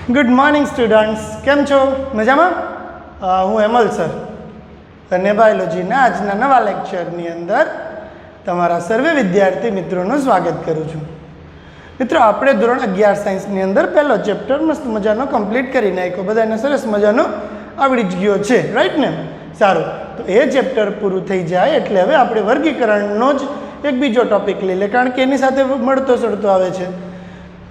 Good morning students, કેમ છો? મજામાં? હું હેમલ સર અને બાયોલોજીના આજના નવા લેક્ચરની અંદર તમારા સર્વે વિદ્યાર્થી મિત્રોનું સ્વાગત કરું છું. મિત્રો, આપણે ધોરણ 11 સાયન્સની અંદર પહેલો ચેપ્ટર મસ્ત મજાનો કમ્પ્લીટ કરી નાખ્યો, બધાને સરસ મજાનો આવડી જ ગયો છે, રાઈટ ને? સારું, તો એ ચેપ્ટર પૂરું થઈ જાય એટલે હવે આપણે વર્ગીકરણનો જ એક બીજો ટોપિક લઈ લે, કારણ કે એની સાથે મળતો સળતો આવે છે.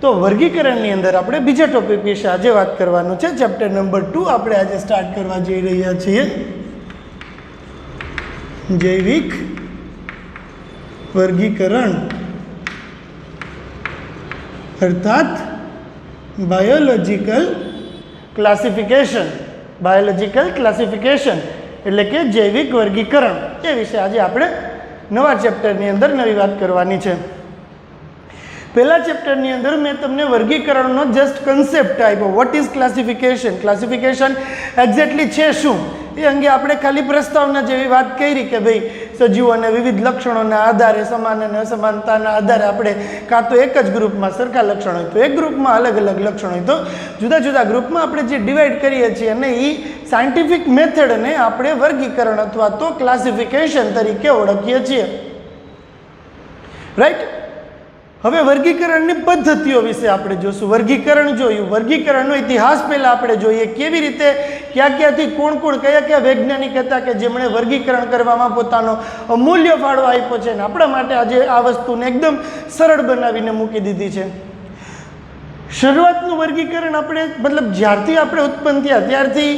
તો વર્ગીકરણની અંદર આપણે બીજા ટોપિક વિશે આજે વાત કરવાનું છે. ચેપ્ટર નંબર 2 આપણે આજે સ્ટાર્ટ કરવા જઈ રહ્યા છીએ. જૈવિક વર્ગીકરણ અર્થાત બાયોલોજિકલ ક્લાસિફિકેશન. બાયોલોજિકલ ક્લાસિફિકેશન એટલે કે જૈવિક વર્ગીકરણ, એ વિશે આજે આપણે નવા ચેપ્ટરની અંદર નવી વાત કરવાની છે. પહેલા ચેપ્ટરની અંદર મેં તમને વર્ગીકરણનો જસ્ટ કન્સેપ્ટ આપ્યો. What is classification, classification exactly છે શું, એ અંગે આપણે ખાલી પ્રસ્તાવના જેવી વાત કરી કે ભાઈ સજીવોને વિવિધ લક્ષણોના આધારે, સમાન અને અસમાનતાના આધારે આપણે કાં તો એક જ ગ્રુપમાં સરખા લક્ષણ હોય તો એક ગ્રુપમાં અલગ અલગ લક્ષણ હોય તો જુદા જુદા ગ્રુપમાં આપણે જે ડિવાઈડ કરીએ છીએ અને એ સાયન્ટિફિક મેથડને આપણે વર્ગીકરણ અથવા તો ક્લાસિફિકેશન તરીકે ઓળખીએ છીએ, રાઈટ? હવે વર્ગીકરણની પદ્ધતિઓ વિશે આપણે જોશું. વર્ગીકરણ જોયું, વર્ગીકરણનો ઇતિહાસ પહેલાં આપણે જોઈએ, કેવી રીતે ક્યાંથી કોણ કયા કયા વૈજ્ઞાનિક હતા કે જેમણે વર્ગીકરણ કરવામાં પોતાનો અમૂલ્ય ફાળો આપ્યો છે, અને આપણા માટે આજે આ વસ્તુને એકદમ સરળ બનાવીને મૂકી દીધી છે. શરૂઆતનું વર્ગીકરણ આપણે મતલબ જ્યારથી આપણે ઉત્પન્ન થયા ત્યારથી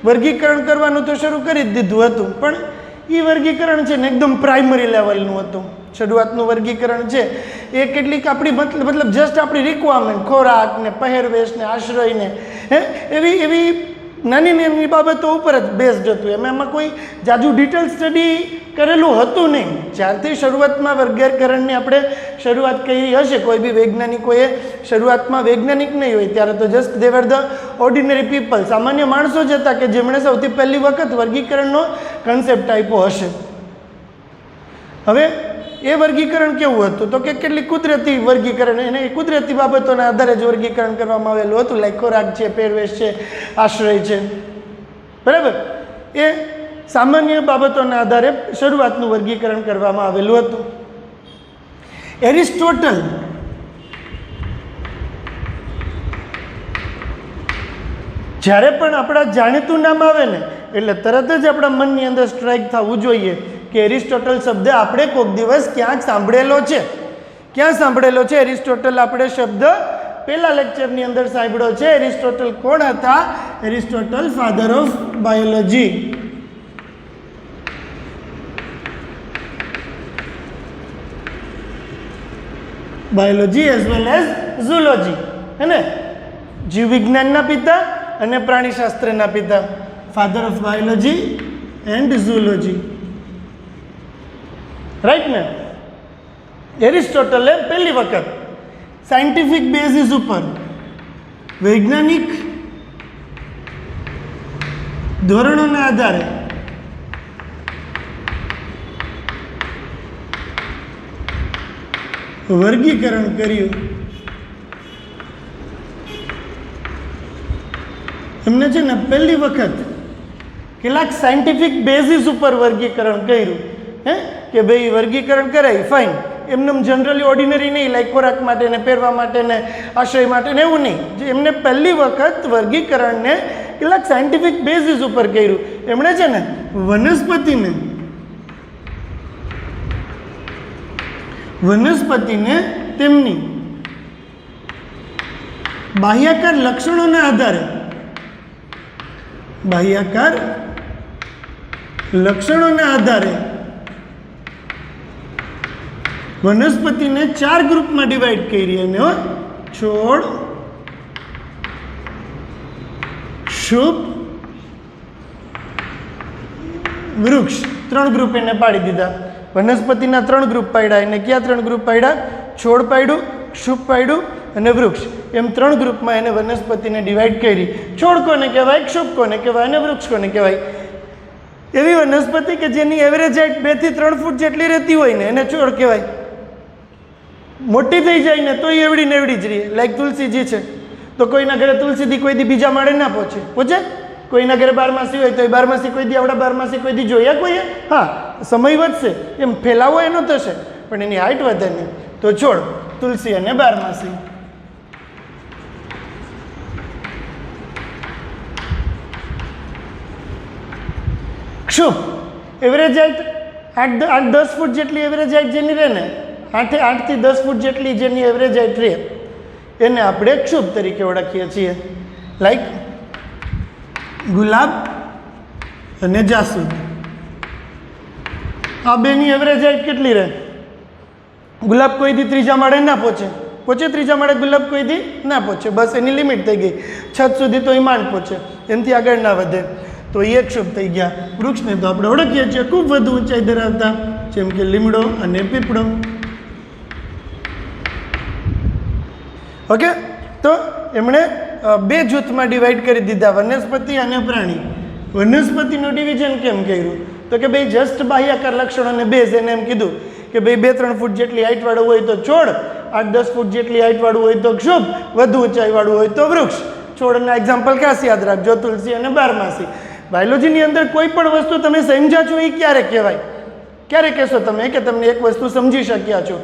વર્ગીકરણ કરવાનું તો શરૂ કરી જ દીધું હતું, પણ એ વર્ગીકરણ છે ને એકદમ પ્રાઇમરી લેવલનું હતું. શરૂઆતનું વર્ગીકરણ છે એ કેટલીક આપણી મતલબ જસ્ટ આપણી રિક્વાયરમેન્ટ, ખોરાક ને પહેરવેશ ને આશ્રય ને એવી નાની નાની બાબતો ઉપર જ બેઝડ હતું. એમાં કોઈ જાજુ ડિટેલ સ્ટડી કરેલું હતું નહીં. જ્યારથી શરૂઆતમાં વર્ગીકરણની આપણે શરૂઆત કરી હશે, કોઈ બી વૈજ્ઞાનિકોએ શરૂઆતમાં વૈજ્ઞાનિક નહીં હોય ત્યારે તો just they were the ordinary people, સામાન્ય માણસો જ હતા કે જેમણે સૌથી પહેલી વખત વર્ગીકરણનો કન્સેપ્ટ આપ્યો હશે. હવે એ વર્ગીકરણ કેવું હતું તો કે કેટલીક કુદરતી વર્ગીકરણ, એને કુદરતી બાબતોના આધારે જ વર્ગીકરણ કરવામાં આવેલું હતું, લાઈક ખોરાક છે, પહેરવેશ છે, આશ્રય છે, બરાબર? એ સામાન્ય બાબતોના આધારે શરૂઆતનું વર્ગીકરણ કરવામાં આવેલું હતું. એરિસ્ટોટલ જ્યારે પણ આપણા જાણીતું નામ આવે ને એટલે તરત જ આપણા મનની અંદર સ્ટ્રાઇક થવું જોઈએ કે એરિસ્ટોટલ શબ્દ આપણે કોઈક દિવસ ક્યાંક સાંભળેલો છે. ક્યાં સાંભળેલો છે એરિસ્ટોટલ? આપણે શબ્દ પહેલા લેક્ચરની અંદર સાંભળ્યો છે. એરિસ્ટોટલ કોણ હતા? Aristotle father of biology. Biology as well as zoology, હે ને? જીવ વિજ્ઞાનના પિતા અને પ્રાણીશાસ્ત્રના પિતા, father of biology and zoology, right ને? એરિસ્ટોટલે પહેલી વખત સાયન્ટિફિક બેઝિસ ઉપર, વૈજ્ઞાનિક ધોરણોના આધારે વર્ગીકરણ કર્યું. એમને છે ને પહેલી વખત કેટલાક સાયન્ટિફિક બેઝિસ ઉપર વર્ગીકરણ કર્યું, કે ભાઈ વર્ગીકરણ કરાય, ફાઇન, એમને જનરલી ઓર્ડિનરી નહીં, લાઈક ખોરાક માટે ને પહેરવા માટે ને આશ્રય માટે ને એવું નહીં. જે એમને પહેલી વખત વર્ગીકરણને કેટલાક સાયન્ટિફિક બેઝિસ ઉપર કર્યું. એમણે છે ને વનસ્પતિને તેમની બાહ્યાકાર લક્ષણોના આધારે, બાહ્યાકાર લક્ષણોના આધારે વનસ્પતિને 4 ગ્રુપમાં ડિવાઈડ કરી. અને છોડ, શુભ, વૃક્ષ, 3 ગ્રુપ એને પાડી દીધા. વનસ્પતિના 3 ગ્રુપ પાડ્યા. એને ક્યાં 3 ગ્રુપ પાડ્યા? છોડ પાડ્યું, શુભ પાડ્યું અને વૃક્ષ. એમ 3 ગ્રુપમાં એને વનસ્પતિને ડિવાઈડ કરી. છોડ કોને કહેવાય, શુભ કોને કહેવાય અને વૃક્ષ કોને કહેવાય? એવી વનસ્પતિ કે જેની એવરેજ હાઈટ 2 થી 3 ફૂટ જેટલી રહેતી હોય ને એને છોડ કહેવાય. મોટી થઈ જાય ને તો એવડી ને એવડી જ રહે, લાઈક તુલસીજી છે. તો કોઈના ઘરે તુલસીથી કોઈ દી બીજા માળે ના પહોંચે કોઈના ઘરે બારમાસી હોય તો એ બારમાસી કોઈ દી આપણા બારમાસી કોઈ દી જોયા કોઈએ? હા, સમય વધશે એમ ફેલાવો એનો થશે પણ એની હાઇટ વધે નહીં. તો છોડ, તુલસી અને બારમાસી. ક્ષુપ, એવરેજ હાઇટ 8-10 ફૂટ જેટલી એવરેજ હાઇટ જેની રહે ને, 8 થી 10 ફૂટ જેટલી જેની એવરેજ હાઇટ રહે એને આપણે ક્ષુપ તરીકે ઓળખીએ છીએ. લાઈક ગુલાબ અને જાસૂદ, આ બેની એવરેજ હાઇટ કેટલી રહે? ગુલાબ કોઈ દી ત્રીજા માળે ના પહોંચે ત્રીજા માળે ગુલાબ કોઈ દી ના પહોંચે, બસ એની લિમિટ થઈ ગઈ, છત સુધી તો એ માંડ પહોંચે, એનાથી આગળ ના વધે. તો એ ક્ષુપ થઈ ગયા. વૃક્ષને તો આપણે ઓળખીએ છીએ ખૂબ વધુ ઊંચાઈ ધરાવતા, જેમ કે લીમડો અને પીપળો. ઓકે, તો એમણે બે જૂથમાં ડિવાઈડ કરી દીધા, વનસ્પતિ અને પ્રાણી. વનસ્પતિનું ડિવિઝન કેમ કર્યું? તો કે ભાઈ જસ્ટ બાહ્યાકાર લક્ષણ અને બેઝ, એને એમ કીધું કે ભાઈ 2-3 ફૂટ જેટલી હાઇટવાળું હોય તો છોડ, 8-10 ફૂટ જેટલી હાઇટવાળું હોય તો ક્ષુપ, વધુ ઊંચાઈવાળું હોય તો વૃક્ષ. છોડના એક્ઝામ્પલ ખાસ યાદ રાખજો, તુલસી અને બારમાસી. બાયોલોજીની અંદર કોઈ પણ વસ્તુ તમે સમજ્યા છો એ ક્યારે કહેવાય? ક્યારે કહેશો તમે કે તમને એક વસ્તુ સમજી શક્યા છો?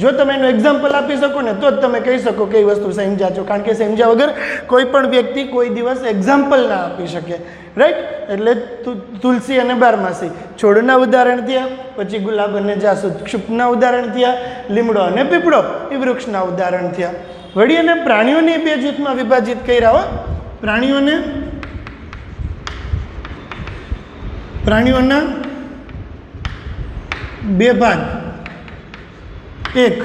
જો તમે એનું એક્ઝામ્પલ આપી શકો ને તો જ તમે કહી શકો કે એ વસ્તુ સમજ્યા છો, કારણ કે સમજ્યા વગર કોઈ પણ વ્યક્તિ કોઈ દિવસ એક્ઝામ્પલ ના આપી શકે, રાઈટ? એટલે તુલસી અને બારમાસી છોડના ઉદાહરણ થયા, પછી ગુલાબ અને જાસૂદ ક્ષુપના ઉદાહરણ થયા, લીમડો અને પીપળો એ વૃક્ષના ઉદાહરણ થયા. વળી અને પ્રાણીઓને બે જૂથમાં વિભાજિત કર્યા હો. પ્રાણીઓના બે ભાગ, એક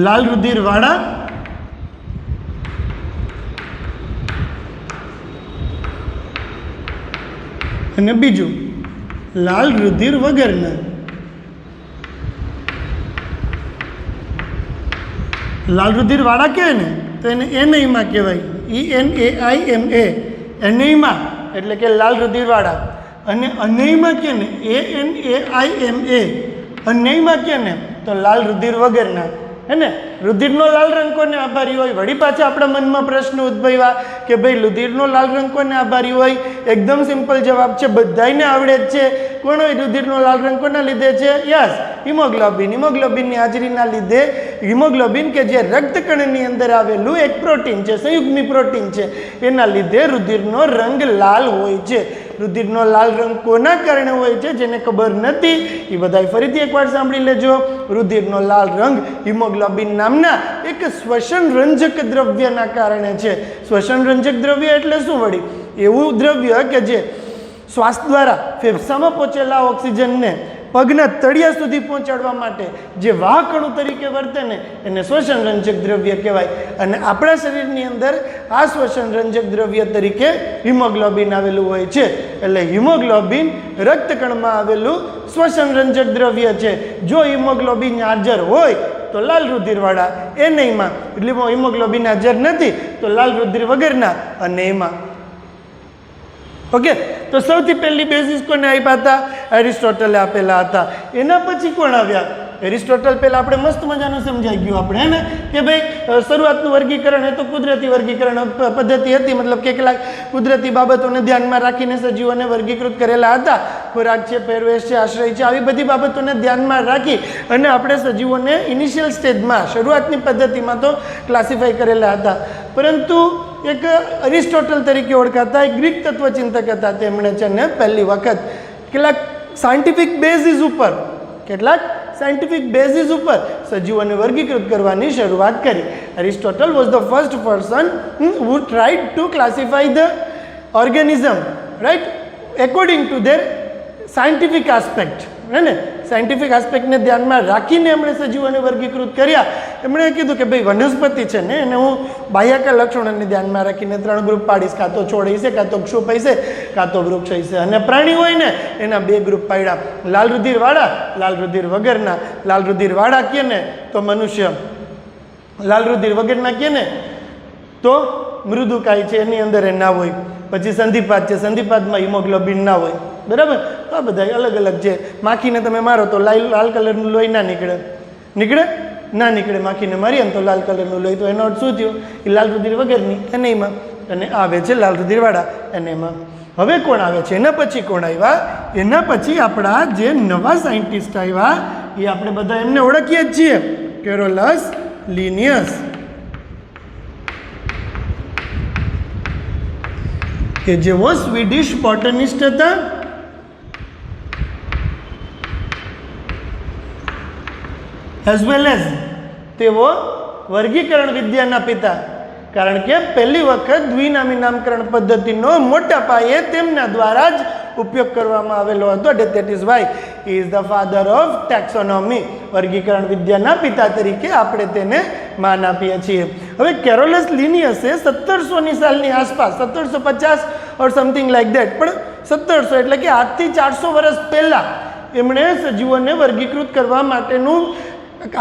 લાલ રુધિરવાળા અને બીજું લાલ રુધિર વગરના. લાલ રુધિરવાળા કહેવાય ને તો એને એનઆઈમાં કહેવાય, ENAIMA, એનઆઈમાં એટલે કે લાલ રુધિરવાળા. અને અન્યમાં કે ને ANAIMA, અન્યમાં કે ને તો લાલ રુધિર વગરના. હે ને? રુધિરનો લાલ રંગ કોને આભારી હોય? વળી પાછા આપણા મનમાં પ્રશ્ન ઉદ્ભવ્યા કે ભાઈ રુધિરનો લાલ રંગ કોને આભારી હોય? એકદમ સિમ્પલ જવાબ છે, બધાને આવડે જ છે. કોણ હોય રુધિરનો લાલ રંગ? કોના લીધે છે? Yes, haemoglobin. હિમોગ્લોબિનની હાજરીના લીધે હિમોગ્લોબિન કે જે રક્તકણની અંદર આવેલું એક પ્રોટીન છે, સંયુગ્મી પ્રોટીન છે, એના લીધે રુધિરનો રંગ લાલ હોય છે. રુધિરનો લાલ રંગ કોના કારણે હોય છે જેને ખબર નથી એ બધાય ફરીથી એકવાર સાંભળી લેજો. રુધિરનો લાલ રંગ હિમોગ્લોબિન નામના એક શ્વસન રંજક દ્રવ્યના કારણે છે. શ્વસન રંજક દ્રવ્ય એટલે શું? વળી એવું દ્રવ્ય કે જે શ્વાસ દ્વારા ફેફસામાં પહોંચેલા ઓક્સિજનને પગના તળિયા સુધી પહોંચાડવા માટે જે વાહકણુ તરીકે વર્તે ને એને શ્વસન રંજક દ્રવ્ય કહેવાય. અને આપણા શરીરની અંદર આ શ્વસન રંજક દ્રવ્ય તરીકે હિમોગ્લોબિન આવેલું હોય છે. એટલે હિમોગ્લોબિન રક્તકણમાં આવેલું શ્વસન રંજક દ્રવ્ય છે. જો હિમોગ્લોબિન હાજર હોય તો લાલ રુધિરવાળા, એ નહીંમાં એટલે હિમોગ્લોબિન હાજર નથી તો લાલ રુધિર વગરના અને એમાં. ઓકે, તો સૌથી પહેલી બેઝિસ કોને આપ્યા હતા? એરિસ્ટોટલે આપેલા હતા. એના પછી કોણ આવ્યા? એરિસ્ટોટલ પહેલાં આપણે મસ્ત મજાનું સમજાઈ ગયું આપણે, હે ને, કે ભાઈ શરૂઆતનું વર્ગીકરણ એ તો કુદરતી વર્ગીકરણ પદ્ધતિ હતી, મતલબ કે કેટલાક કુદરતી બાબતોને ધ્યાનમાં રાખીને સજીવોને વર્ગીકૃત કરેલા હતા. ખોરાક છે, પહેરવેશ છે, આશ્રય છે, આવી બધી બાબતોને ધ્યાનમાં રાખી અને આપણે સજીવોને ઇનિશિયલ સ્ટેજમાં શરૂઆતની પદ્ધતિમાં તો ક્લાસિફાઈ કરેલા હતા. પરંતુ એક એરિસ્ટોટલ તરીકે ઓળખાતા એક ગ્રીક તત્વચિંતક હતા, તેમણે છે ને પહેલી વખત કેટલાક સાયન્ટિફિક બેઝિસ ઉપર સજીવોને વર્ગીકૃત કરવાની શરૂઆત કરી. Aristotle was the first person who tried to classify the organism, right, according to their scientific aspect. હે ને? સાયન્ટિફિક આસ્પેક્ટને ધ્યાનમાં રાખીને એમણે સજીવોને વર્ગીકૃત કર્યા. એમણે કીધું કે ભાઈ વનસ્પતિ છે ને એને હું બાહ્યાકાર લક્ષણોને ધ્યાનમાં રાખીને 3 ગ્રુપ પાડીશ, કાં તો છોડ હશે, કાં તો ક્ષુપ હશે, કાં તો વૃક્ષ હશે. અને પ્રાણી હોય ને એના 2 ગ્રુપ પાડ્યા, લાલ રુધિરવાળા, લાલ રુધિર વગરના. લાલ રુધિરવાળા કહે ને તો મનુષ્ય, લાલ રુધિર વગરના કહે ને તો મૃદુકાય છે, એની અંદર એ ના હોય. પછી સંધિપાત છે, સંધિપાતમાં હિમોગ્લોબિન ના હોય. બરાબર? તો આ બધા અલગ અલગ છે. માખીને તમે મારો તો લાલ કલરનું લોહી ના નીકળે. ના નીકળે માખીને મારીએ ને તો લાલ કલરનું લોહી, તો એનો અર્થ શું થયો? એ લાલ રુધિર વગરની એનેમાં, અને આવે છે લાલ રુધિરવાળા એનેમાં. હવે કોણ આવે છે? એના પછી કોણ આવ્યા? એના પછી આપણા જે નવા સાયન્ટિસ્ટ આવ્યા એ આપણે બધા એમને ઓળખીએ જ છીએ, કેરોલસ લિનિયસ, કે જેઓ સ્વીડિશ બોટનિસ્ટ હતા. એઝ વેલ એઝ તેઓ વર્ગીકરણ વિદ્યાના પિતા, કારણ કે પહેલી વખત દ્વિનામી નામકરણ પદ્ધતિનો મોટા પાયે તેમના દ્વારા જ ઉપયોગ કરવામાં આવેલો હતો. That is why he is the father of taxonomy. વર્ગીકરણ વિદ્યાના પિતા તરીકે આપણે તેને માન આપીએ છીએ. હવે કેરોલસ લિનિયસે 1700ની સાલની આસપાસ, 1750 ઓર સમથિંગ લાઈક દેટ, પણ 1700 એટલે કે આજથી 400 વર્ષ પહેલાં એમણે સજીવોને વર્ગીકૃત કરવા માટેનું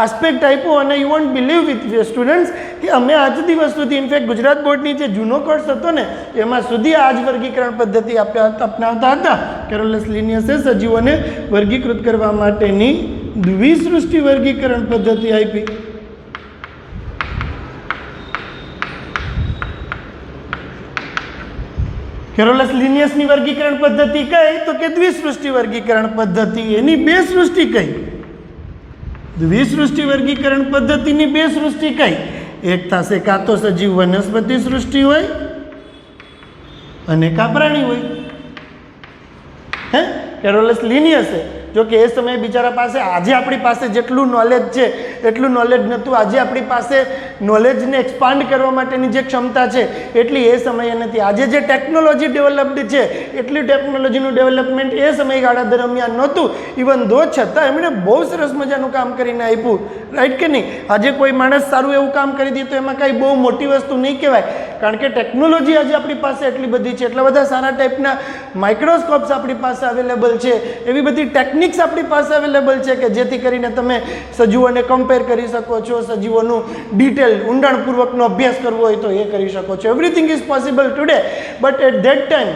આસ્પેક્ટ આપ્યો. અને you want believe with students કે અમે આજ દિવસ સુધી, ઇનફેક્ટ ગુજરાત બોર્ડની જે જૂનો કોર્સ હતો ને એમાં સુધી આ જ વર્ગીકરણ પદ્ધતિ અપનાવતા હતા. કેરોલસ લિનિયસે સજીવોને વર્ગીકૃત કરવા માટેની દ્વિસૃષ્ટિ વર્ગીકરણ પદ્ધતિ આપી. કેરોલસ લિનિયસની વર્ગીકરણ પદ્ધતિ કઈ? તો કે દ્વિસૃષ્ટિ વર્ગીકરણ પદ્ધતિ. એની બે સૃષ્ટિ કઈ? દ્વિસૃષ્ટિ વર્ગીકરણ પદ્ધતિની બે સૃષ્ટિ કઈ? એક થશે કાં તો સજીવ વનસ્પતિ સૃષ્ટિ હોય અને કાં પ્રાણી હોય. હે, કેરોલસ લિનિયસે, જો કે એ સમયે બિચારા પાસે આજે આપણી પાસે જેટલું નોલેજ છે એટલું નોલેજ નહોતું. આજે આપણી પાસે નોલેજને એક્સપાન્ડ કરવા માટેની જે ક્ષમતા છે એટલી એ સમયે નથી. આજે જે ટેકનોલોજી ડેવલપ્ડ છે એટલી ટેકનોલોજીનું ડેવલપમેન્ટ એ સમયગાળા દરમિયાન નહોતું. ઇવન દો છતાં એમણે બહુ સરસ મજાનું કામ કરીને આપ્યું, રાઈટ કે નહીં? આજે કોઈ માણસ સારું એવું કામ કરી દીધું એમાં કાંઈ બહુ મોટી વસ્તુ નહીં કહેવાય, કારણ કે ટેકનોલોજી આજે આપણી પાસે એટલી બધી છે, એટલા બધા સારા ટાઈપના માઇક્રોસ્કોપ્સ આપણી પાસે અવેલેબલ છે, એવી બધી ટેકનિક્સ આપણી પાસે અવેલેબલ છે કે જેથી કરીને તમે સજીવોને કમ્પેર કરી શકો છો, સજીવોનું ડિટેલ ઊંડાણપૂર્વકનો અભ્યાસ કરવો હોય તો એ કરી શકો છો. Everything is possible today, but at that time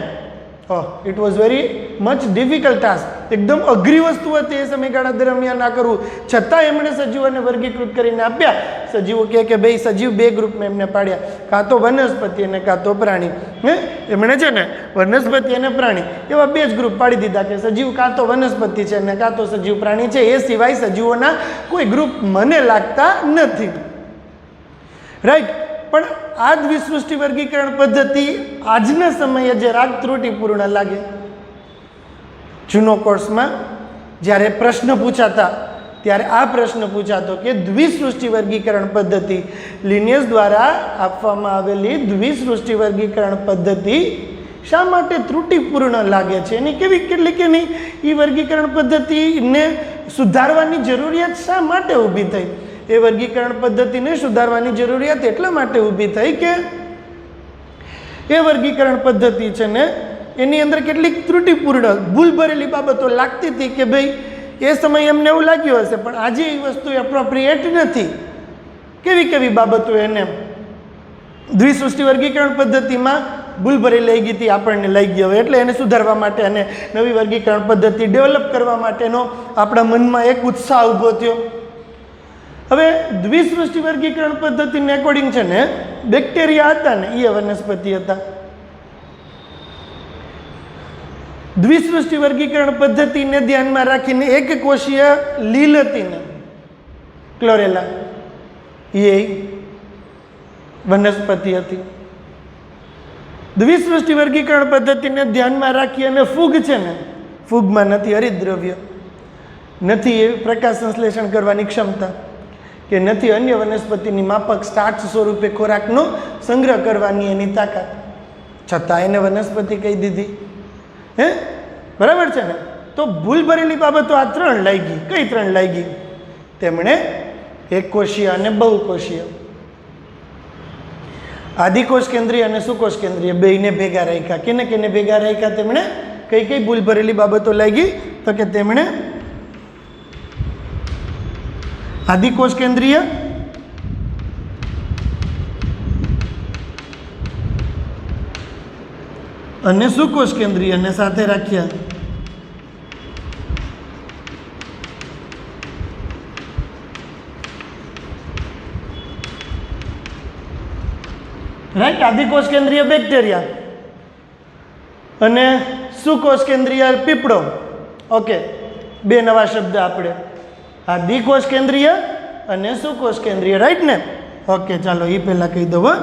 it was very much difficult task. એકદમ અઘરી વસ્તુ હતી એ સમયગાળા દરમિયાન આ કરવું. છતાં એમણે સજીવોને વર્ગીકૃત કરીને આપ્યા. સજીવો કે ભાઈ સજીવ બે ગ્રુપમાં એમને પાડ્યા, કાં તો વનસ્પતિ અને કાં તો પ્રાણી. એમણે છે ને વનસ્પતિ અને પ્રાણી એવા બે જ ગ્રુપ પાડી દીધા કે સજીવ કાં તો વનસ્પતિ છે અને કાં તો સજીવ પ્રાણી છે. એ સિવાય સજીવોના કોઈ ગ્રુપ મને લાગતા નથી, રાઈટ? પણ આ દ્વિસૃષ્ટિ વર્ગીકરણ પદ્ધતિ આજના સમયે જે રાગ ત્રુટિપૂર્ણ લાગે. જૂનો કોર્સમાં જ્યારે પ્રશ્ન પૂછાતા ત્યારે આ પ્રશ્ન પૂછાતો કે દ્વિસૃષ્ટિ વર્ગીકરણ પદ્ધતિ, લિનિયસ દ્વારા આપવામાં આવેલી દ્વિસૃષ્ટિ વર્ગીકરણ પદ્ધતિ શા માટે ત્રુટિપૂર્ણ લાગે છે? એની કેટલીક એની એ વર્ગીકરણ પદ્ધતિને સુધારવાની જરૂરિયાત શા માટે ઊભી થઈ? એ વર્ગીકરણ પદ્ધતિને સુધારવાની જરૂરિયાત એટલા માટે ઊભી થઈ કે એ વર્ગીકરણ પદ્ધતિ છે ને એની અંદર કેટલીક ત્રુટિપૂર્ણ, ભૂલ ભરેલી બાબતો લાગતી હતી કે ભાઈ એ સમયે એમને એવું લાગ્યું હશે, પણ આજે એ વસ્તુ એપ્રોપ્રિએટ નથી. કેવી બાબતો એને દ્વિસૃષ્ટિ વર્ગીકરણ પદ્ધતિમાં ભૂલ ભરી લઈ ગઈ હતી, આપણને લઈ ગઈ હોય, એટલે એને સુધારવા માટે અને નવી વર્ગીકરણ પદ્ધતિ ડેવલપ કરવા માટેનો આપણા મનમાં એક ઉત્સાહ ઊભો થયો. હવે દ્વિસૃષ્ટિ વર્ગીકરણ પદ્ધતિને એકોર્ડિંગ છે ને બેક્ટેરિયા હતા ને એ વનસ્પતિ હતા. દ્વિસૃષ્ટિ વર્ગીકરણ પદ્ધતિને ધ્યાનમાં રાખીને એક કોષીય લીલ હતી ને ક્લોરેલા, એ વનસ્પતિ હતી. દ્વિસૃષ્ટિ વર્ગીકરણ પદ્ધતિને ધ્યાનમાં રાખી અને ફૂગ છે ને, ફૂગમાં નથી હરિતદ્રવ્ય, નથી એ પ્રકાશ સંશ્લેષણ કરવાની ક્ષમતા, કે નથી અન્ય વનસ્પતિની માફક સ્ટાર્ચ સ્વરૂપે ખોરાકનો સંગ્રહ કરવાની એની તાકાત, છતાં એને વનસ્પતિ કહી દીધી. હે, બરાબર છે ને? તો ભૂલ ભરેલી બાબતો આ ત્રણ લાગી. કઈ ત્રણ લાગી? તેમણે એક કોષીય અને બહુકોષીય, આદિકોષ કેન્દ્રીય અને સુકોષ કેન્દ્રીય બેયને ભેગા રાખ્યા. કેને ભેગા રાખ્યા તેમણે? કઈ ભૂલ ભરેલી બાબતો લાગી? તો કે તેમણે આદિકોષ કેન્દ્રીય અને સુકોષ કેન્દ્રીયને સાથે રાખ્યા. રાઈટ, આદિકોષ કેન્દ્રીય બેક્ટેરિયા અને સુકોષ કેન્દ્રીય પીપળો. ઓકે, બે નવા શબ્દ આપણે, આદિકોષ કેન્દ્રીય અને સુકોષ કેન્દ્રીય, રાઈટ ને? ઓકે, ચાલો એ પહેલાં કહી દઉં.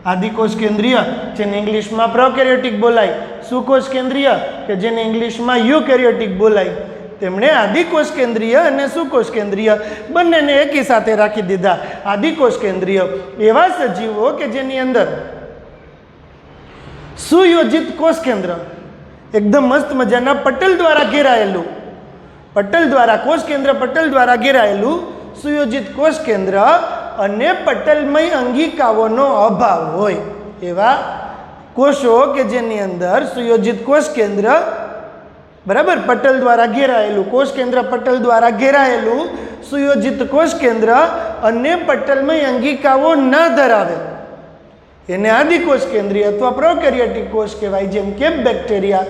આદિકોષ કેન્દ્રીય જેને ઇંગ્લિશમાં પ્રોકેરિયોટિક બોલાય, સુકોષ કેન્દ્રીય કે જેને ઇંગ્લિશમાં યુકેરિયોટિક બોલાય, તેમણે આદિકોષ કેન્દ્રીય અને સુકોષ કેન્દ્રીય બંનેને એકી સાથે રાખી દીધા. આદિકોષ કેન્દ્રીય એવા સજીવો કે જેની અંદર સુયોજિત કોષ કેન્દ્ર એકદમ મસ્ત મજાના પટલ દ્વારા ઘેરાયેલું, પટલ દ્વારા કોષ કેન્દ્ર પટલ દ્વારા ઘેરાયેલું સુયોજિત કોષ કેન્દ્ર અને પટલમય અંગિકાઓનો અભાવ હોય એવા કોષો કે જેની અંદર સુયોજિત કોષ કેન્દ્ર, બરાબર, પટલ દ્વારા ઘેરાયેલું કોષ કેન્દ્ર, પટલ દ્વારા ઘેરાયેલું સુયોજિત કોષ કેન્દ્ર અને પટલમય અંગિકાઓ ન ધરાવે એને આદિકોષ કેન્દ્રીય અથવા પ્રોકેરિયોટિક કોષ કહેવાય. જેમ કે બેક્ટેરિયા.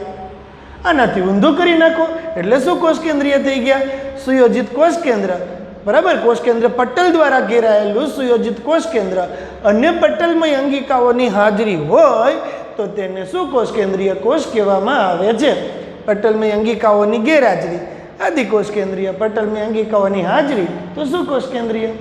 આનાથી ઊંધું કરી નાખો એટલે શું કોષ કેન્દ્રીય થઈ ગયા? સુયોજિત કોષ કેન્દ્ર, બરાબર, કોષ કેન્દ્ર પટલ દ્વારા ઘેરાયેલું સુયોજિત કોષ કેન્દ્ર અને પટલમય અંગિકાઓની હાજરી હોય તો તેને શું કોષ કેન્દ્રીય કોષ કહેવામાં આવે છે? પટલમય અંગિકાઓની ગેરહાજરી આદિકોષ કેન્દ્રીય, પટલમય અંગિકાઓની હાજરી તો શું કોષ કેન્દ્રીય.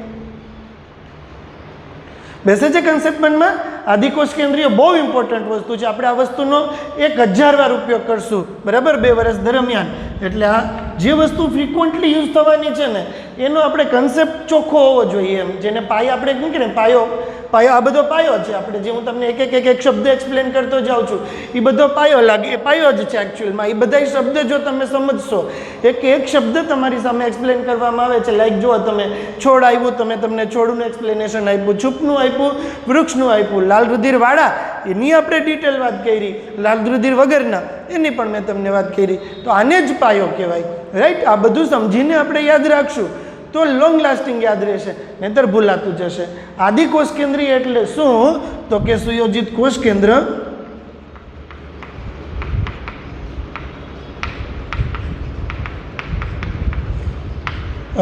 બેસે છે કન્સેપ્ટ મનમાં? આદિકોષ કેન્દ્રીય બહુ ઇમ્પોર્ટન્ટ વસ્તુ છે. આપણે આ વસ્તુનો 1000 વાર ઉપયોગ કરશું, બરાબર, 2 વર્ષ દરમિયાન. એટલે આ જે વસ્તુ ફ્રિકવન્ટલી યુઝ થવાની છે ને એનો આપણે કન્સેપ્ટ ચોખ્ખો હોવો જોઈએ. એમ જેને પાયો આપણે કહે ને, પાયો, આ બધો પાયો છે. આપણે જે હું તમને એક શબ્દ એક્સપ્લેન કરતો જાઉં છું એ બધો પાયો લાગે, એ પાયો જ છે એકચ્યુઅલમાં. એ બધા શબ્દ જો તમે સમજશો, એક શબ્દ તમારી સામે એક્સપ્લેન કરવામાં આવે છે. લાઈક જુઓ, તમે છોડ આવ્યું, તમને છોડનું એક્સપ્લેનેશન આપ્યું, છૂપનું આપ્યું, વૃક્ષનું આપ્યું, લાલ રુધિરવાળા એની આપણે ડિટેલ વાત કરી, લાલ રુધિર વગરના એની પણ મેં તમને વાત કરી. તો આને જ પાયો કહેવાય, રાઈટ? આ બધું સમજીને આપણે યાદ રાખશું તો લોંગ લાસ્ટિંગ યાદ રહેશે, નહીતર ભૂલાતું જશે. આદિકોષ કેન્દ્રીય એટલે શું? તો કે સુયોજિત કોષ કેન્દ્ર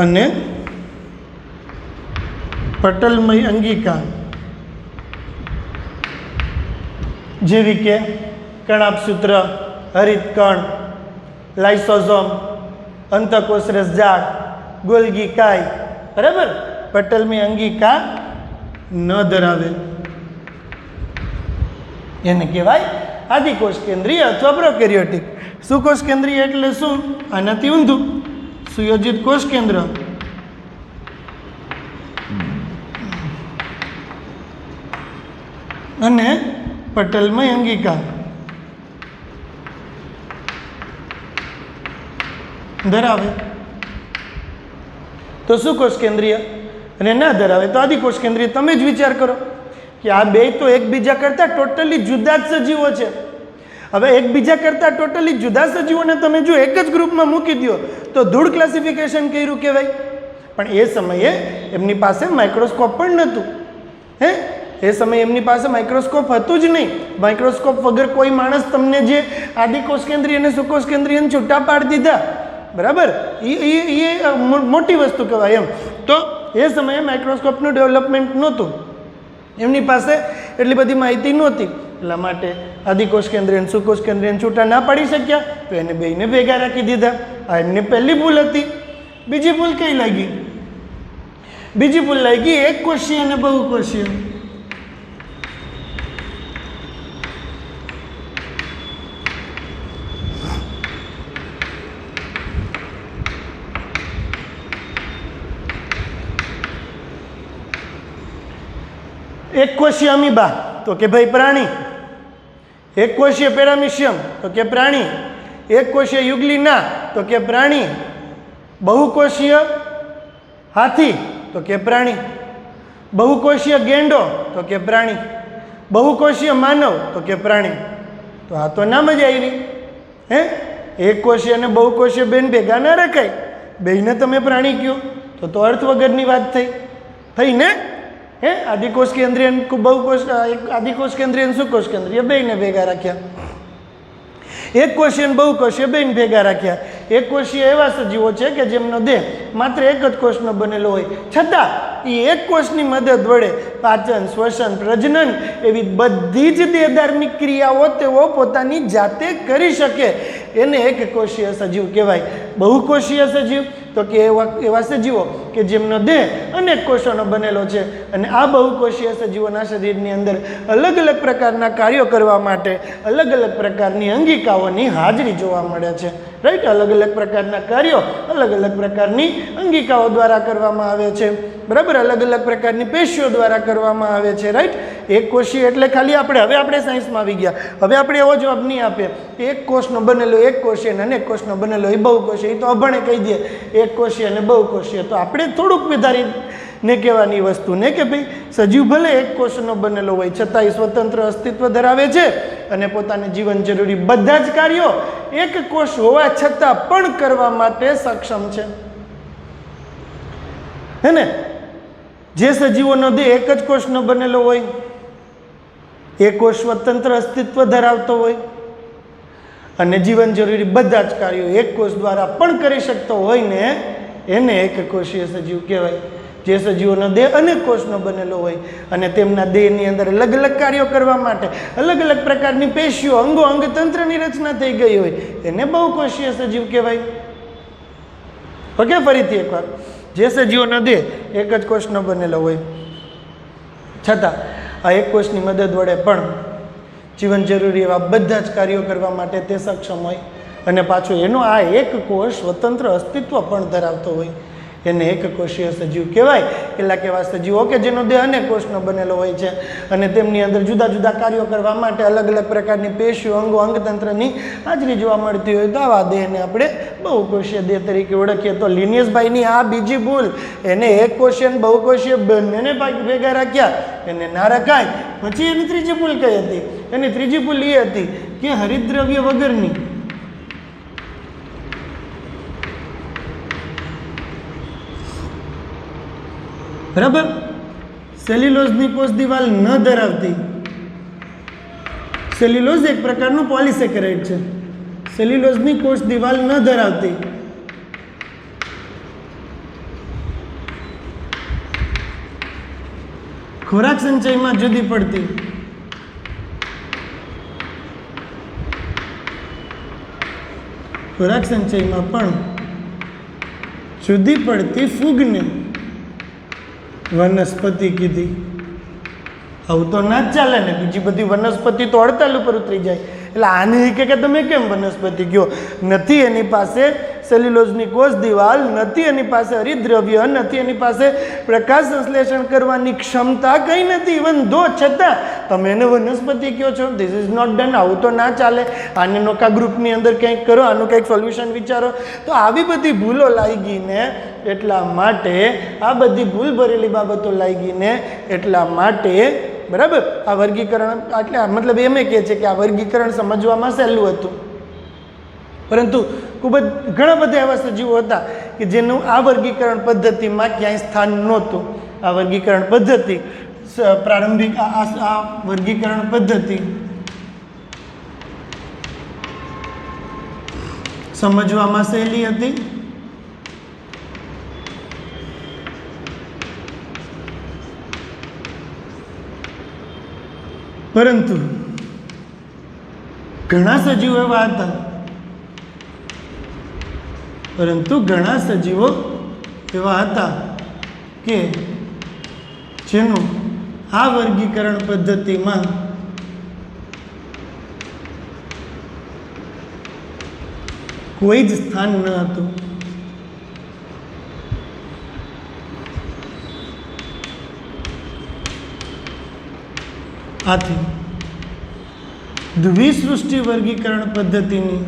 અને પટલમય અંગિકા જેવી કે કણાભસૂત્ર, હરિતકણ, લાઇસોઝોમ, અંતઃકોષ રસજાળ, ગોલ્ગી કાય, બરાબર, પટલમય અંગિકા ન ધરાવે એને કહેવાય આદિકોષ કેન્દ્રીય અથવા પ્રોકેરિયોટિક. સુકોષ કેન્દ્રીય એટલે શું? આનાથી ઊંધું, સુયોજિત કોષ કેન્દ્ર અને પટલમય અંગિકા ધરાવે તો સુકોષ કેન્દ્રીય અને ના ધરાવે તો આદિકોષ કેન્દ્રીય. તમે જ વિચાર કરો કે આ બે તો એકબીજા કરતાં ટોટલી જુદા જ સજીવો છે. હવે એકબીજા કરતાં ટોટલી જુદા સજીવોને તમે જો એક જ ગ્રુપમાં મૂકી દો તો ધૂળ ક્લાસિફિકેશન કર્યું કહેવાય. પણ એ સમયે એમની પાસે માઇક્રોસ્કોપ પણ નહોતું. એ સમયે એમની પાસે માઇક્રોસ્કોપ હતું જ નહીં. માઇક્રોસ્કોપ વગર કોઈ માણસ તમને જે આદિકોષ કેન્દ્રીય અને સુકોષ કેન્દ્રીયને છૂટા પાડી દીધા, બરાબર, એ મોટી વસ્તુ કહેવાય એમ. તો એ સમયે માઇક્રોસ્કોપનું ડેવલપમેન્ટ નહોતું, એમની પાસે એટલી બધી માહિતી નહોતી. એટલા માટે આદિકોષ કેન્દ્રીય અને સુકોષ કેન્દ્રીયને છૂટા ના પાડી શક્યા તો એને બેયને ભેગા રાખી દીધા. આ એમની પહેલી ભૂલ હતી. બીજી ભૂલ કઈ લાગી? બીજી ભૂલ લાગી એક કોષીય અને બહુકોષીય. એક કોષીય અમીબા તો કે ભાઈ પ્રાણી, એક કોષીય પેરામિશિયમ તો કે પ્રાણી, એક કોષીય યુગ્લિના તો કે પ્રાણી, બહુકોષીય હાથી તો કે પ્રાણી, બહુકોષીય ગેંડો તો કે પ્રાણી, બહુકોષીય માનવ તો કે પ્રાણી. તો આ તો નામ જ આવી. એક કોષીય અને બહુકોષીય બેન ભેગા ના રખાય, બેયને તમે પ્રાણી કહો તો અર્થ વગરની વાત થઈ ને. આદિકોષ કેન્દ્રીય બહુકોષ, આદિકોષ કેન્દ્રીય સુકોષ કેન્દ્રીય બેયને ભેગા રાખ્યા, એક કોષીય બહુકોષીય બેયને ભેગા રાખ્યા. એકકોષીય એવા સજીવો છે કે જેમનો દેહ માત્ર એક જ કોષનો બનેલો હોય, છતાં એ એક કોષની મદદ વડે પાચન, શ્વસન, પ્રજનન એવી બધી જ દેહધાર્મિક ક્રિયાઓ તેઓ પોતાની જાતે કરી શકે, એને એકકોષીય સજીવ કહેવાય. બહુકોષીય સજીવ તો કે એવા સજીવો કે જેમનો દેહ અનેક કોષોનો બનેલો છે, અને આ બહુકોષીય સજીવોના શરીરની અંદર અલગ અલગ પ્રકારના કાર્યો કરવા માટે અલગ અલગ પ્રકારની અંગિકાઓની હાજરી જોવા મળે છે. રાઈટ, અલગ અલગ પ્રકારના કાર્યો અલગ અલગ પ્રકારની અંગિકાઓ દ્વારા કરવામાં આવે છે. બરાબર, અલગ અલગ પ્રકારની પેશીઓ દ્વારા કરવામાં આવે છે. રાઈટ, એક કોષીય એટલે ખાલી આપણે સાયન્સમાં આવી ગયા, હવે આપણે એવો જવાબ નહીં આપીએ કે એક કોષનો બનેલો એક કોષીય અને અનેક કોષનો બનેલો એ બહુકોષીય. એ તો અભણે કહી દે એક કોષીય અને બહુકોષીય. તો આપણે થોડુંક વધારીને કહેવાની વસ્તુ ને કે ભાઈ સજીવ ભલે એક કોષનો બનેલો હોય છતાં એ સ્વતંત્ર અસ્તિત્વ ધરાવે છે અને પોતાને જીવન જરૂરી બધા જ કાર્યો એક કોષ હોવા છતાં પણ કરવા માટે સક્ષમ છે. હે ને? જે સજીવોનો દેહ એક જ કોષનો બનેલો હોય, એ કોષ સ્વતંત્ર અસ્તિત્વ ધરાવતો હોય અને જીવન જરૂરી બધા જ કાર્યો એક કોષ દ્વારા પણ કરી શકતો હોય ને, એને એકકોષીય સજીવ કહેવાય. જે સજીવોનો દેહ અનેક કોષનો બનેલો હોય અને તેમના દેહની અંદર અલગ અલગ કાર્યો કરવા માટે અલગ અલગ પ્રકારની પેશીઓ, અંગો, અંગતંત્રની રચના થઈ ગઈ હોય, એને બહુકોષીય સજીવ કહેવાય. ઓકે, ફરીથી એકવાર, જે સજીવોનો દેહ એક જ કોષનો બનેલો હોય છતાં આ એક કોષની મદદ વડે પણ જીવન જરૂરી એવા બધા જ કાર્યો કરવા માટે તે સક્ષમ હોય અને પાછો એનો આ એક કોષ સ્વતંત્ર અસ્તિત્વ પણ ધરાવતો હોય, એને એકકોષીય સજીવ કહેવાય. કેટલાક એવા સજીવો કે જેનો દેહ અનેક કોષનો બનેલો હોય છે અને તેમની અંદર જુદા જુદા કાર્યો કરવા માટે અલગ અલગ પ્રકારની પેશીઓ, અંગો, અંગતંત્રની હાજરી જોવા મળતી હોય, તો આવા દેહને આપણે બહુકોષીય દેહ તરીકે ઓળખીએ. તો લિનિયસભાઈની આ બીજી ભૂલ, એને એકકોષીય અને બહુકોષીય બંનેને ભેગા રાખ્યા, એને ના રખાય. પછી એની ત્રીજી ભૂલ કઈ હતી? એની ત્રીજી ભૂલ એ હતી કે હરિતદ્રવ્ય વગરની બરાબર સેલ્યુલોઝની કોષ દિવાલ ન ધરાવતી, સેલ્યુલોઝ એક પ્રકારનું પોલિસેકેરાઇડ છે, સેલ્યુલોઝની કોષ દિવાલ ન ધરાવતી ખોરાક સંચયમાં જુદી પડતી ખોરાક સંચયમાં પણ જુદી પડતી ફૂગને વનસ્પતિ કીધી. આવું તો ના જ ચાલે ને, બીજી બધી વનસ્પતિ તો હડતાલ ઉપર ઉતરી જાય. એટલે આને કે તમે કેમ વનસ્પતિ કયો? નથી એની પાસે સેલ્યુલોઝની કોષ દિવાલ, નથી એની પાસે હરિતદ્રવ્ય, નથી એની પાસે પ્રકાશ સંશ્લેષણ કરવાની ક્ષમતા, કંઈ નથી. ઇવન દો છતાં તમે એને વનસ્પતિ કહો છો. This is not done. આવું તો ના ચાલે. આને નોકા ગ્રુપની અંદર કંઈક કરો, આનું કંઈક સોલ્યુશન વિચારો. તો આવી બધી ભૂલો લાગી ને એટલા માટે, આ બધી ભૂલ ભરેલી બાબતો લાગી ને એટલા માટે, બરાબર, આ વર્ગીકરણ એટલે મતલબ એમ કહે છે કે આ વર્ગીકરણ સમજવામાં સહેલું હતું, પરંતુ ખૂબ જ ઘણા બધા એવા સજીવો હતા કે જેનું આ વર્ગીકરણ પદ્ધતિમાં ક્યાંય સ્થાન નહોતું. આ વર્ગીકરણ પદ્ધતિ પ્રારંભિક આ વર્ગીકરણ પદ્ધતિ સમજવામાં સહેલી હતી, પરંતુ ઘણા સજીવો એવા હતા કે જેનું આ વર્ગીકરણ પદ્ધતિમાં કોઈ જ સ્થાન ન હતું. આથી દ્વિસૃષ્ટિ વર્ગીકરણ પદ્ધતિની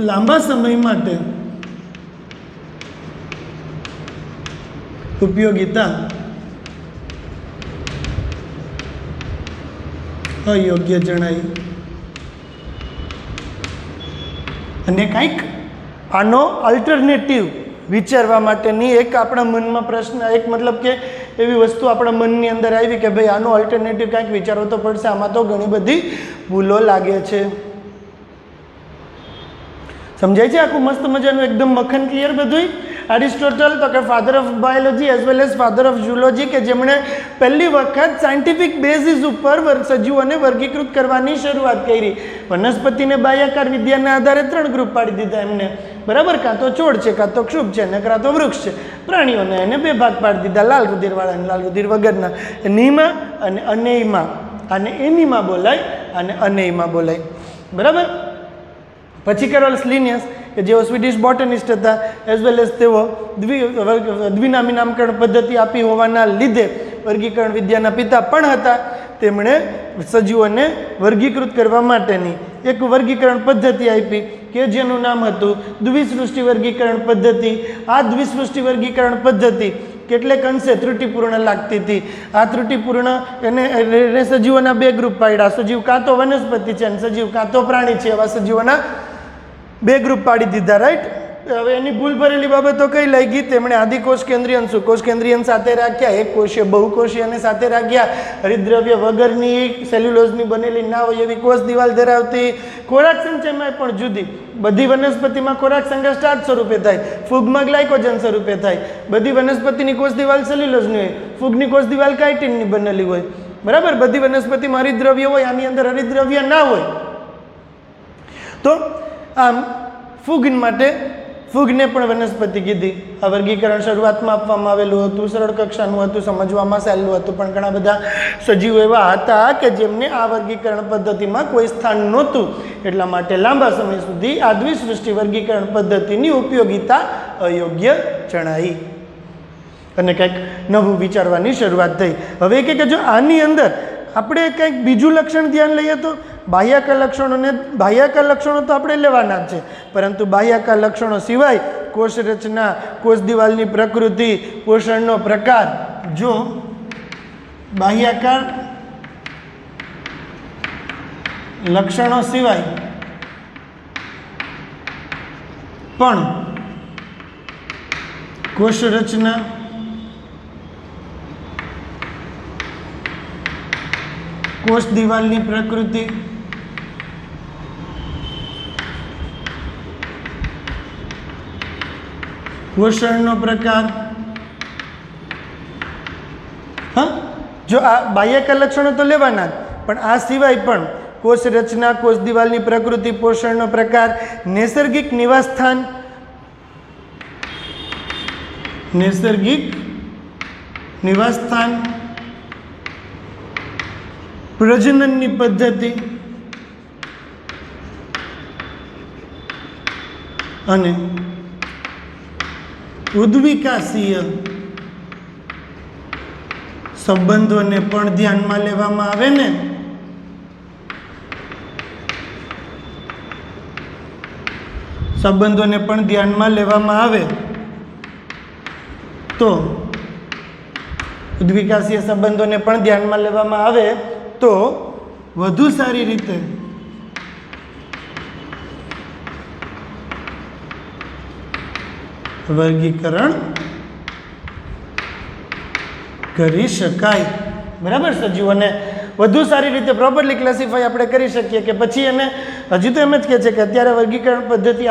લાંબા સમય માટે ઉપયોગિતા અયોગ્ય જણાઈ. અને કંઈક આનો અલ્ટરનેટિવ વિચારવા માટેની એક આપણા મનમાં પ્રશ્ન, એક મતલબ કે એવી વસ્તુ આપણા મનની અંદર આવી કે ભાઈ આનો અલ્ટરનેટિવ કંઈક વિચારવો તો પડશે, આમાં તો ઘણી બધી ભૂલો લાગે છે. સમજાય છે આખું મસ્ત મજાનું એકદમ મખન ક્લિયર બધું. એરિસ્ટોટલ તો કે father of biology as well as father of zoology, કે જેમણે પહેલી વખત સાયન્ટિફિક બેઝિસ ઉપર સજીવોને વર્ગીકૃત કરવાની શરૂઆત કરી. વનસ્પતિને બાહ્યાકાર વિદ્યાના આધારે 3 ગ્રુપ પાડી દીધા એમને, બરાબર. કાં તો છોડ છે, કાં તો ક્ષુપ છે, અને કાં તો વૃક્ષ છે. પ્રાણીઓને એને 2 ભાગ પાડી દીધા, લાલ રુધિરવાળા અને લાલ રુધિર વગરના. નીમા અને અનેયમા. આને એનિમા બોલાય અને અનેયમા બોલાય, બરાબર. પછી કેરોલસ લિનિયસ કે જેઓ સ્વીડિશ બોટનિસ્ટ હતા, એઝ વેલ એઝ તેઓ દ્વિનામી નામકરણ પદ્ધતિ આપી હોવાના લીધે વર્ગીકરણ વિદ્યાના પિતા પણ હતા. તેમણે સજીવોને વર્ગીકૃત કરવા માટેની એક વર્ગીકરણ પદ્ધતિ આપી કે જેનું નામ હતું દ્વિસૃષ્ટિ વર્ગીકરણ પદ્ધતિ. આ દ્વિસૃષ્ટિ વર્ગીકરણ પદ્ધતિ કેટલેક અંશે ત્રુટિપૂર્ણ લાગતી હતી. આ ત્રુટિપૂર્ણ એને સજીવોના 2 ગ્રુપ પાડ્યા, સજીવ કાં તો વનસ્પતિ છે અને સજીવ કાં તો પ્રાણી છે, એવા સજીવોના 2 ગ્રુપ પાડી દીધા, રાઈટ. હવે એની ભૂલ ભરેલી બાબતો કઈ લાગી? તેમણે આદિકોષ કેન્દ્રીયન, સુકોષ કેન્દ્રીયન સાથે રાખ્યા, એક કોષીય બહુકોષીય અને સાથે રાખ્યા, હરિદ્રવ્ય વગરની સેલ્યુલોઝની બનેલી ના હોય એવી કોષ દિવાલ ધરાવતી. ખોરાક સંચયમાં પણ જુદી. બધી વનસ્પતિમાં ખોરાક સંગ્રહ સ્ટાર્ચ સ્વરૂપે થાય, ફૂગમાં ગ્લાયકોજન સ્વરૂપે થાય. બધી વનસ્પતિની કોષ દિવાલ સેલ્યુલોઝની હોય, ફૂગની કોષ દિવાલ કાઇટિનની બનેલી હોય, બરાબર. બધી વનસ્પતિમાં હરિદ્રવ્ય હોય, આની અંદર હરિદ્રવ્ય ના હોય. તો આમ ફૂગ માટે ફૂગને પણ વનસ્પતિ કીધી. આ વર્ગીકરણ શરૂઆતમાં આપવામાં આવેલું હતું, સરળ કક્ષાનું હતું, સમજવામાં સહેલું હતું, પણ ઘણા બધા સજીવો એવા હતા કે જેમને આ વર્ગીકરણ પદ્ધતિમાં કોઈ સ્થાન નહોતું. એટલા માટે લાંબા સમય સુધી આ દ્વિસૃષ્ટિ વર્ગીકરણ પદ્ધતિની ઉપયોગિતા અયોગ્ય જણાઈ અને કંઈક નવું વિચારવાની શરૂઆત થઈ. હવે કે જો આની અંદર આપણે કંઈક બીજું લક્ષણ ધ્યાન લઈએ તો બાહ્યાકાર લક્ષણો તો આપણે લેવાના જ છે, પરંતુ બાહ્યાકાર લક્ષણો સિવાય કોષ રચના, કોષ દિવાલની પ્રકૃતિ, પોષણનો પ્રકાર, જો બાહ્યાકાર લક્ષણો સિવાય પણ કોષ રચના, કોષ દિવાલની પ્રકૃતિ, પોષણનો પ્રકાર, જો આ બાહ્યકાર લક્ષણો તો લેવાના જ, પણ આ સિવાય પણ કોષ રચના, કોષ દિવાલની પ્રકૃતિ, પોષણનો પ્રકાર, નૈસર્ગિક નિવાસસ્થાન, પ્રજનનની પદ્ધતિ અને ઉદ્વિકાસીય સંબંધોને પણ ધ્યાનમાં લેવામાં આવે ને, સંબંધોને પણ ધ્યાનમાં લેવામાં આવે તો ઉદ્વિકાસીય સંબંધોને પણ ધ્યાનમાં લેવામાં આવે તો વધુ સારી રીતે વર્ગીકરણ કરી શકાય, બરાબર. સજીવોને વધુ સારી રીતે પ્રોપરલી ક્લાસિફાઈ આપણે કરી શકીએ. કે પછી એને હજી તો એમ જ કહે છે કે અત્યારે વર્ગીકરણ પદ્ધતિ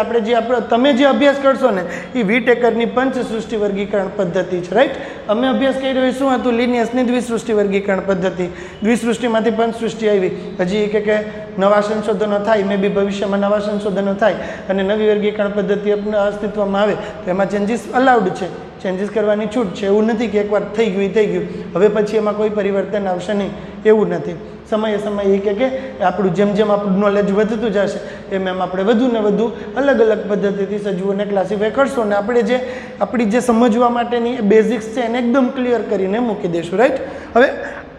તમે જે અભ્યાસ કરશો ને એ વીટેકરની પંચસૃષ્ટિ વર્ગીકરણ પદ્ધતિ છે, રાઈટ. અમે અભ્યાસ કરી રહ્યો શું હતું? લિનિયસની દ્વિસૃષ્ટિ વર્ગીકરણ પદ્ધતિ. દ્વિસૃષ્ટિમાંથી પંચસૃષ્ટિ આવી. હજી કે નવા સંશોધનો થાય, મે બી ભવિષ્યમાં નવા સંશોધનો થાય અને નવી વર્ગીકરણ પદ્ધતિ અસ્તિત્વમાં આવે તો એમાં ચેન્જીસ અલાઉડ છે, ચેન્જીસ કરવાની છૂટ છે. એવું નથી કે એકવાર થઈ ગયું હવે પછી એમાં કોઈ પરિવર્તન આવશે નહીં, એવું નથી. સમયે એ કે આપણું જેમ આપણું નોલેજ વધતું જશે એમ આપણે વધુ ને વધુ અલગ અલગ પદ્ધતિથી સજીવોને ક્લાસિફાય કરશું અને આપણી જે સમજવા માટેની બેઝિક્સ છે એને એકદમ ક્લિયર કરીને મૂકી દઈશું, રાઈટ. હવે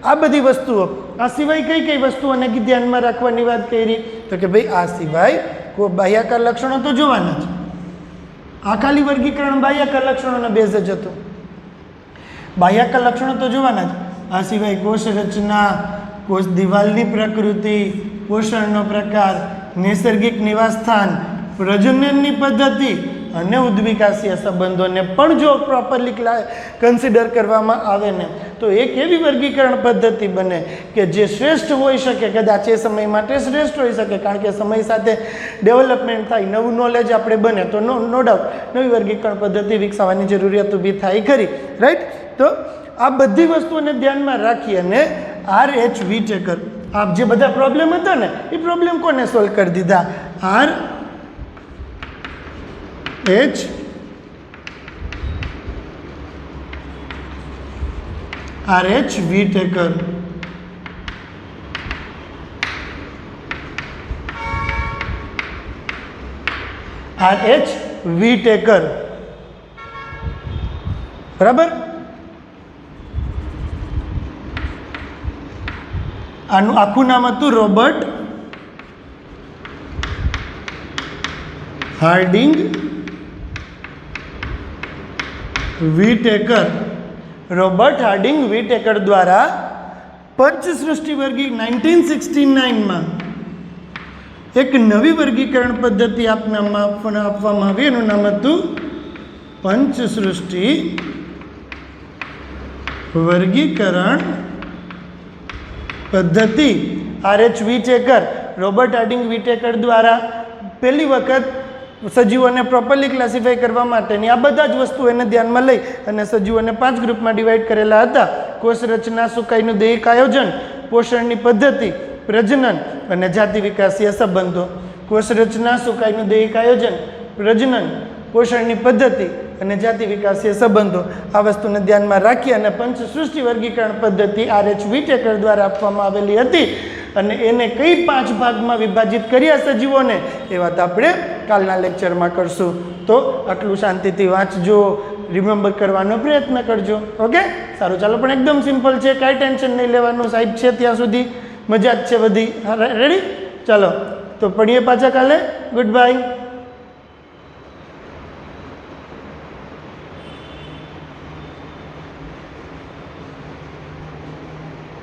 આ બધી વસ્તુઓ, આ સિવાય કઈ વસ્તુઓને ધ્યાનમાં રાખવાની વાત કરી તો કે ભાઈ આ સિવાય કોઈ બાહ્યાકાર લક્ષણો તો જોવાના જ. આ ખાલી વર્ગીકરણ બાહ્યાકાર લક્ષણોના બેઝ જ હતું. બાહ્યાકાર લક્ષણો તો જોવાના જ. આ સિવાય કોષ રચના, કોષ દિવાલની પ્રકૃતિ, પોષણનો પ્રકાર, નૈસર્ગિક નિવાસસ્થાન, પ્રજનનની પદ્ધતિ અને ઉદ્વિકાસીય સંબંધોને પણ જો પ્રોપરલી કન્સિડર કરવામાં આવે ને તો એક એવી વર્ગીકરણ પદ્ધતિ બને કે જે શ્રેષ્ઠ હોઈ શકે, કદાચ એ સમય માટે શ્રેષ્ઠ હોઈ શકે, કારણ કે સમય સાથે ડેવલપમેન્ટ થાય, નવું નોલેજ આપણે બને તો નો ડાઉટ નવી વર્ગીકરણ પદ્ધતિ વિકસાવવાની જરૂરિયાત ઊભી થાય ખરી, રાઈટ. તો આ બધી વસ્તુઓને ધ્યાનમાં રાખી અને RH વિટેકર આ જે બધા પ્રોબ્લેમ હતા ને એ પ્રોબ્લેમ કોને સોલ્વ કરી દીધા? RH Whittaker. RH વિટેકર, બરાબર. આનું આખું નામ હતું Robert Harding Whittaker. Robert Harding Whittaker દ્વારા પંચસૃષ્ટિ વર્ગી 1969માં એક નવી વર્ગીકરણ પદ્ધતિ આપવામાં આવી. એનું નામ હતું પંચસૃષ્ટિ વર્ગીકરણ પદ્ધતિ. RH Whittaker, Robert Harding Whittaker દ્વારા પહેલી વખત સજીવોને પ્રોપરલી ક્લાસિફાઈ કરવા માટેની આ બધા જ વસ્તુ એને ધ્યાનમાં લઈ અને સજીવોને 5 ગ્રુપમાં ડિવાઈડ કરેલા હતા. કોષ રચના, સુકાઈનું દૈહિક આયોજન, પોષણની પદ્ધતિ, પ્રજનન અને જાતિ વિકાસીય સંબંધો. કોષ રચના, સુકાઈનું દૈહિક આયોજન, પ્રજનન, પોષણની પદ્ધતિ અને જાતિ વિકાસીય સંબંધો, આ વસ્તુને ધ્યાનમાં રાખી અને પંચસૃષ્ટિ વર્ગીકરણ પદ્ધતિ RH વિટેકર દ્વારા આપવામાં આવેલી હતી. અને એને કઈ 5 ભાગમાં વિભાજિત કર્યા સજીવોને એ વાત આપણે કાલના લેક્ચરમાં કરશું. તો આટલું શાંતિથી વાંચજો, રિમેમ્બર કરવાનો પ્રયત્ન કરજો. ઓકે, સારું, ચાલો. પણ એકદમ સિમ્પલ છે, કાંઈ ટેન્શન નહીં લેવાનું સાહેબ. છે ત્યાં સુધી મજા જ છે બધી. રેડી? ચાલો તો પડીએ પાછા કાલે. Good bye.